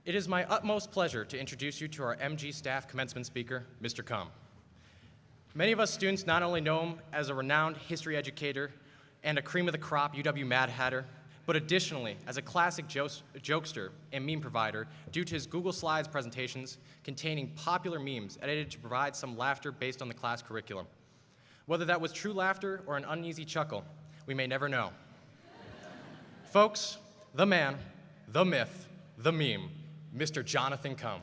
It is my utmost pleasure to introduce you to our MG staff commencement speaker, Mr. Kumm. Many of us students not only know him as a renowned history educator and a cream of the crop UW Mad Hatter, but additionally as a classic jokester and meme provider due to his Google Slides presentations containing popular memes edited to provide some laughter based on the class curriculum. Whether that was true laughter or an uneasy chuckle, we may never know. Folks, the man, the myth, the meme, Mr. Jonathan Kumm.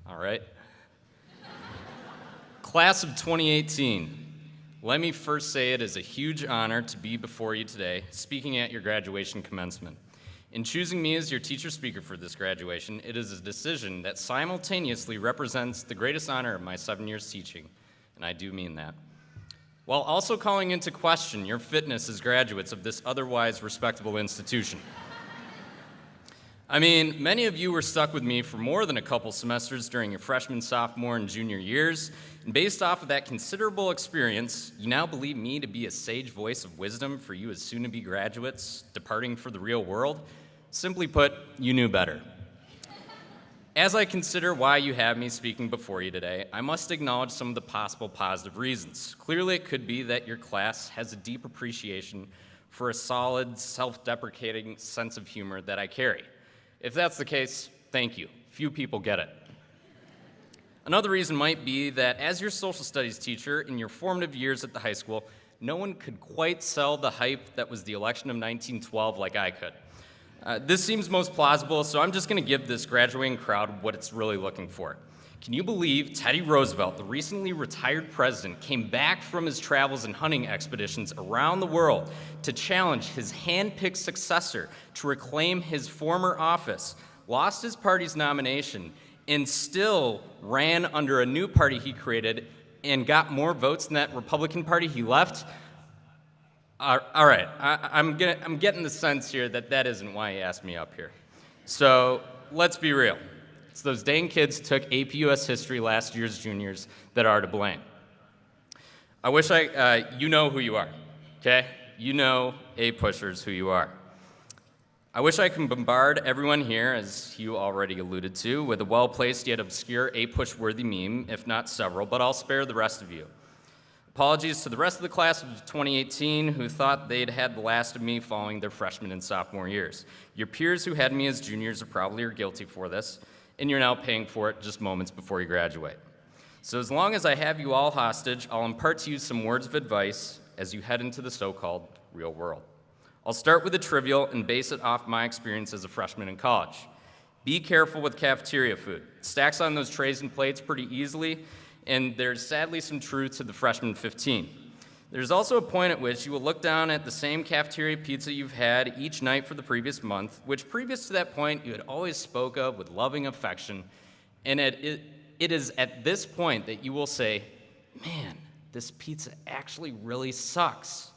All right. Class of 2018, let me first say it is a huge honor to be before you today, speaking at your graduation commencement. In choosing me as your teacher speaker for this graduation, it is a decision that simultaneously represents the greatest honor of my 7 years teaching, and I do mean that, while also calling into question your fitness as graduates of this otherwise respectable institution. I mean, many of you were stuck with me for more than a couple semesters during your freshman, sophomore, and junior years, and based off of that considerable experience, you now believe me to be a sage voice of wisdom for you as soon-to-be graduates departing for the real world. Simply put, you knew better. As I consider why you have me speaking before you today, I must acknowledge some of the possible positive reasons. Clearly, it could be that your class has a deep appreciation for a solid, self-deprecating sense of humor that I carry. If that's the case, thank you. Few people get it. Another reason might be that as your social studies teacher in your formative years at the high school, no one could quite sell the hype that was the election of 1912 like I could. This seems most plausible, so I'm just going to give this graduating crowd what it's really looking for. Can you believe Teddy Roosevelt, the recently retired president, came back from his travels and hunting expeditions around the world to challenge his hand-picked successor to reclaim his former office, lost his party's nomination, and still ran under a new party he created and got more votes than that Republican Party he left? All right, I'm getting the sense here that that isn't why he asked me up here. So let's be real. It's those dang kids who took AP US History last year's juniors that are to blame. I wish you know who you are, okay? You know, A-pushers, who you are. I wish I could bombard everyone here, as you already alluded to, with a well-placed yet obscure A-push-worthy meme, if not several, but I'll spare the rest of you. Apologies to the rest of the class of 2018 who thought they'd had the last of me following their freshman and sophomore years. Your peers who had me as juniors are probably guilty for this, and you're now paying for it just moments before you graduate. So as long as I have you all hostage, I'll impart to you some words of advice as you head into the so-called real world. I'll start with the trivial and base it off my experience as a freshman in college. Be careful with cafeteria food. It stacks on those trays and plates pretty easily, and there's sadly some truth to the freshman 15. There's also a point at which you will look down at the same cafeteria pizza you've had each night for the previous month, which previous to that point you had always spoke of with loving affection, and it is at this point that you will say, man, this pizza actually really sucks.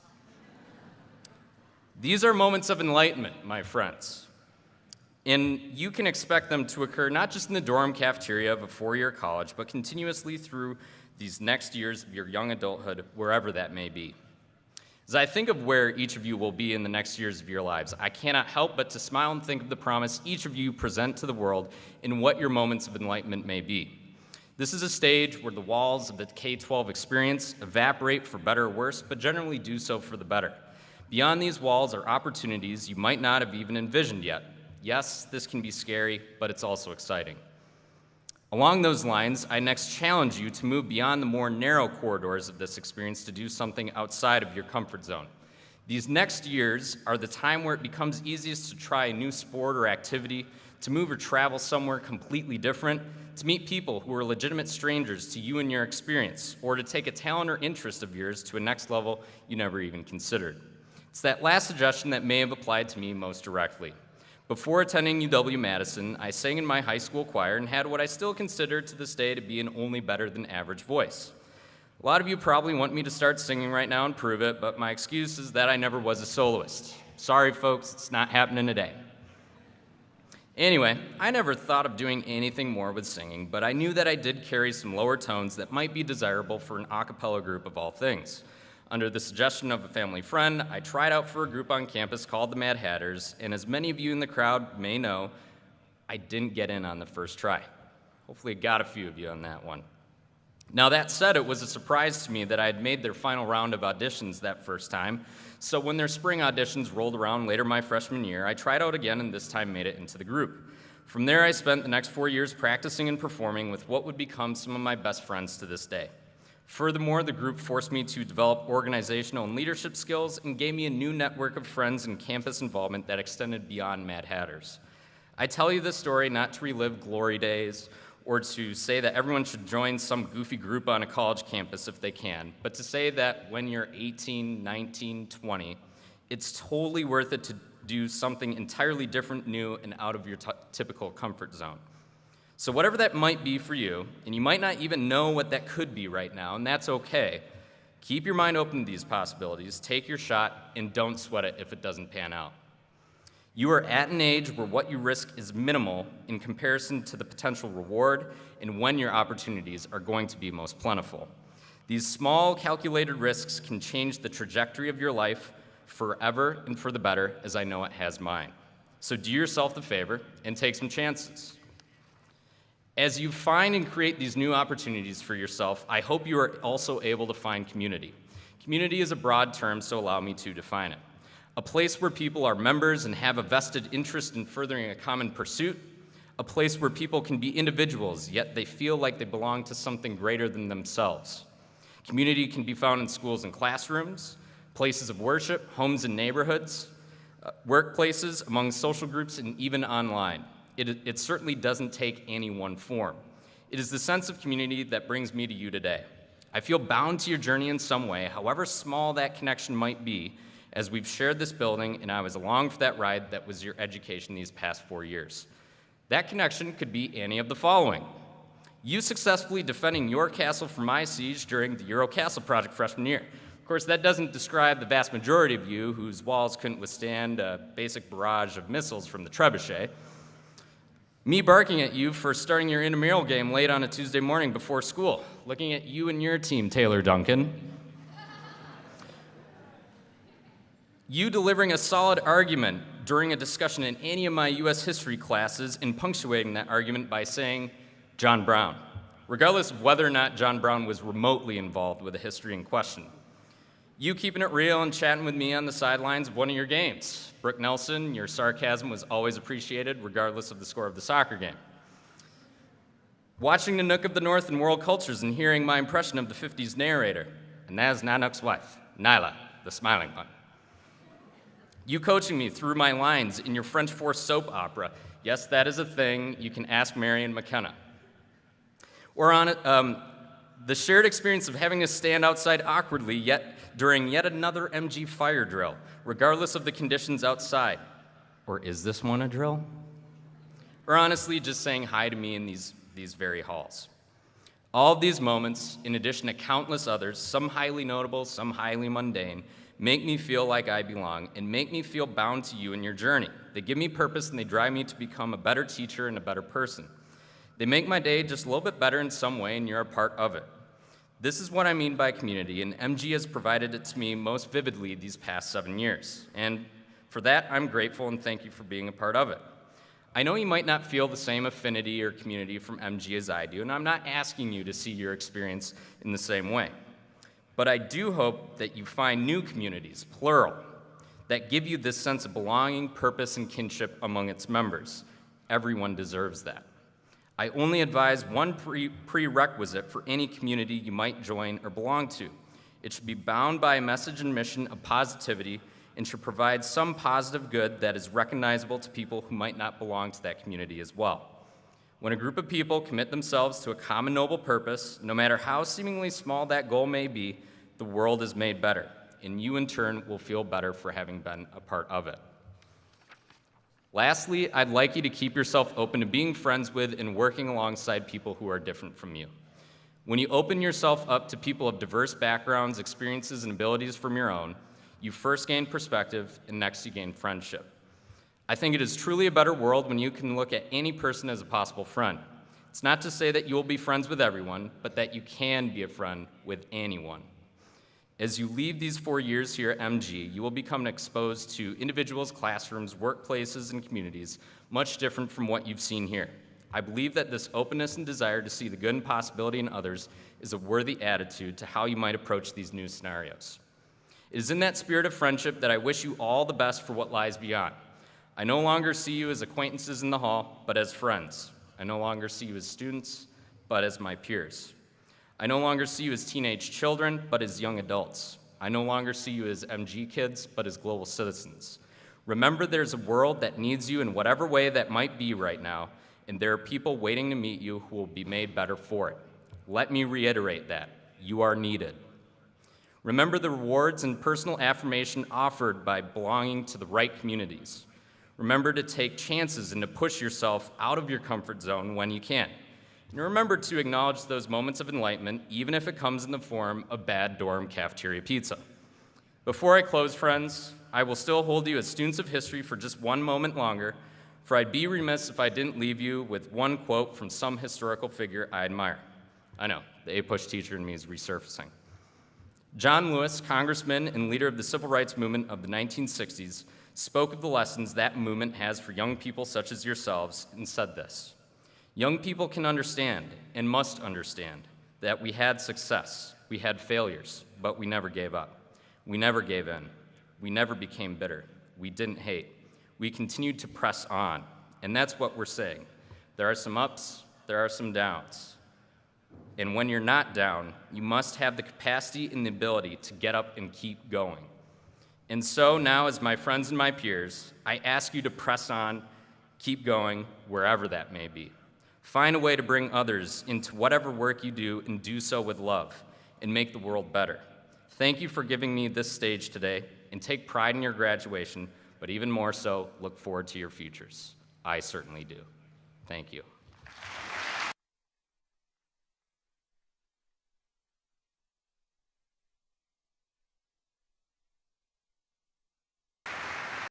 These are moments of enlightenment, my friends, and you can expect them to occur not just in the dorm cafeteria of a four-year college, but continuously through these next years of your young adulthood, wherever that may be. As I think of where each of you will be in the next years of your lives, I cannot help but to smile and think of the promise each of you present to the world in what your moments of enlightenment may be. This is a stage where the walls of the K-12 experience evaporate for better or worse, but generally do so for the better. Beyond these walls are opportunities you might not have even envisioned yet. Yes, this can be scary, but it's also exciting. Along those lines, I next challenge you to move beyond the more narrow corridors of this experience to do something outside of your comfort zone. These next years are the time where it becomes easiest to try a new sport or activity, to move or travel somewhere completely different, to meet people who are legitimate strangers to you and your experience, or to take a talent or interest of yours to a next level you never even considered. It's that last suggestion that may have applied to me most directly. Before attending UW-Madison, I sang in my high school choir and had what I still consider to this day to be an only better than average voice. A lot of you probably want me to start singing right now and prove it, but my excuse is that I never was a soloist. Sorry folks, it's not happening today. Anyway, I never thought of doing anything more with singing, but I knew that I did carry some lower tones that might be desirable for an a cappella group of all things. Under the suggestion of a family friend, I tried out for a group on campus called the Mad Hatters, and as many of you in the crowd may know, I didn't get in on the first try. Hopefully got a few of you on that one. Now that said, it was a surprise to me that I had made their final round of auditions that first time, so when their spring auditions rolled around later my freshman year, I tried out again and this time made it into the group. From there, I spent the next 4 years practicing and performing with what would become some of my best friends to this day. Furthermore, the group forced me to develop organizational and leadership skills and gave me a new network of friends and campus involvement that extended beyond Mad Hatters. I tell you this story not to relive glory days or to say that everyone should join some goofy group on a college campus if they can, but to say that when you're 18, 19, 20, it's totally worth it to do something entirely different, new, and out of your typical comfort zone. So whatever that might be for you, and you might not even know what that could be right now, and that's okay, keep your mind open to these possibilities, take your shot, and don't sweat it if it doesn't pan out. You are at an age where what you risk is minimal in comparison to the potential reward and when your opportunities are going to be most plentiful. These small, calculated risks can change the trajectory of your life forever and for the better, as I know it has mine. So do yourself the favor and take some chances. As you find and create these new opportunities for yourself, I hope you are also able to find community. Community is a broad term, so allow me to define it. A place where people are members and have a vested interest in furthering a common pursuit. A place where people can be individuals, yet they feel like they belong to something greater than themselves. Community can be found in schools and classrooms, places of worship, homes and neighborhoods, workplaces, among social groups, and even online. It certainly doesn't take any one form. It is the sense of community that brings me to you today. I feel bound to your journey in some way, however small that connection might be, as we've shared this building and I was along for that ride that was your education these past 4 years. That connection could be any of the following. You successfully defending your castle from my siege during the Euro Castle project freshman year. Of course, that doesn't describe the vast majority of you whose walls couldn't withstand a basic barrage of missiles from the trebuchet. Me barking at you for starting your intramural game late on a Tuesday morning before school. Looking at you and your team, Taylor Duncan. You delivering a solid argument during a discussion in any of my U.S. history classes and punctuating that argument by saying, John Brown, regardless of whether or not John Brown was remotely involved with the history in question. You keeping it real and chatting with me on the sidelines of one of your games. Brooke Nelson, your sarcasm was always appreciated, regardless of the score of the soccer game. Watching the Nook of the North and World Cultures and hearing my impression of the 50s narrator, and that is Nanook's wife, Nyla, the smiling one. You coaching me through my lines in your French Force soap opera. Yes, that is a thing. You can ask Marion McKenna. Or on the shared experience of having to stand outside awkwardly during yet another MG fire drill, regardless of the conditions outside. Or is this one a drill? Or honestly, just saying hi to me in these very halls. All of these moments, in addition to countless others, some highly notable, some highly mundane, make me feel like I belong and make me feel bound to you in your journey. They give me purpose and they drive me to become a better teacher and a better person. They make my day just a little bit better in some way and you're a part of it. This is what I mean by community, and MG has provided it to me most vividly these past 7 years. And for that, I'm grateful and thank you for being a part of it. I know you might not feel the same affinity or community from MG as I do, and I'm not asking you to see your experience in the same way. But I do hope that you find new communities, plural, that give you this sense of belonging, purpose, and kinship among its members. Everyone deserves that. I only advise one prerequisite for any community you might join or belong to. It should be bound by a message and mission of positivity and should provide some positive good that is recognizable to people who might not belong to that community as well. When a group of people commit themselves to a common noble purpose, no matter how seemingly small that goal may be, the world is made better, and you in turn will feel better for having been a part of it. Lastly, I'd like you to keep yourself open to being friends with and working alongside people who are different from you. When you open yourself up to people of diverse backgrounds, experiences, and abilities from your own, you first gain perspective, and next you gain friendship. I think it is truly a better world when you can look at any person as a possible friend. It's not to say that you will be friends with everyone, but that you can be a friend with anyone. As you leave these 4 years here at MG, you will become exposed to individuals, classrooms, workplaces, and communities much different from what you've seen here. I believe that this openness and desire to see the good and possibility in others is a worthy attitude to how you might approach these new scenarios. It is in that spirit of friendship that I wish you all the best for what lies beyond. I no longer see you as acquaintances in the hall, but as friends. I no longer see you as students, but as my peers. I no longer see you as teenage children, but as young adults. I no longer see you as MG kids, but as global citizens. Remember, there's a world that needs you in whatever way that might be right now, and there are people waiting to meet you who will be made better for it. Let me reiterate that. You are needed. Remember the rewards and personal affirmation offered by belonging to the right communities. Remember to take chances and to push yourself out of your comfort zone when you can. And remember to acknowledge those moments of enlightenment, even if it comes in the form of bad dorm cafeteria pizza. Before I close, friends, I will still hold you as students of history for just one moment longer, for I'd be remiss if I didn't leave you with one quote from some historical figure I admire. I know, the A-push teacher in me is resurfacing. John Lewis, congressman and leader of the civil rights movement of the 1960s, spoke of the lessons that movement has for young people such as yourselves and said this: young people can understand and must understand that we had success, we had failures, but we never gave up. We never gave in. We never became bitter. We didn't hate. We continued to press on, and that's what we're saying. There are some ups, there are some downs. And when you're not down, you must have the capacity and the ability to get up and keep going. And so now, as my friends and my peers, I ask you to press on, keep going, wherever that may be. Find a way to bring others into whatever work you do and do so with love and make the world better. Thank you for giving me this stage today, and take pride in your graduation, but even more so, look forward to your futures. I certainly do. Thank you.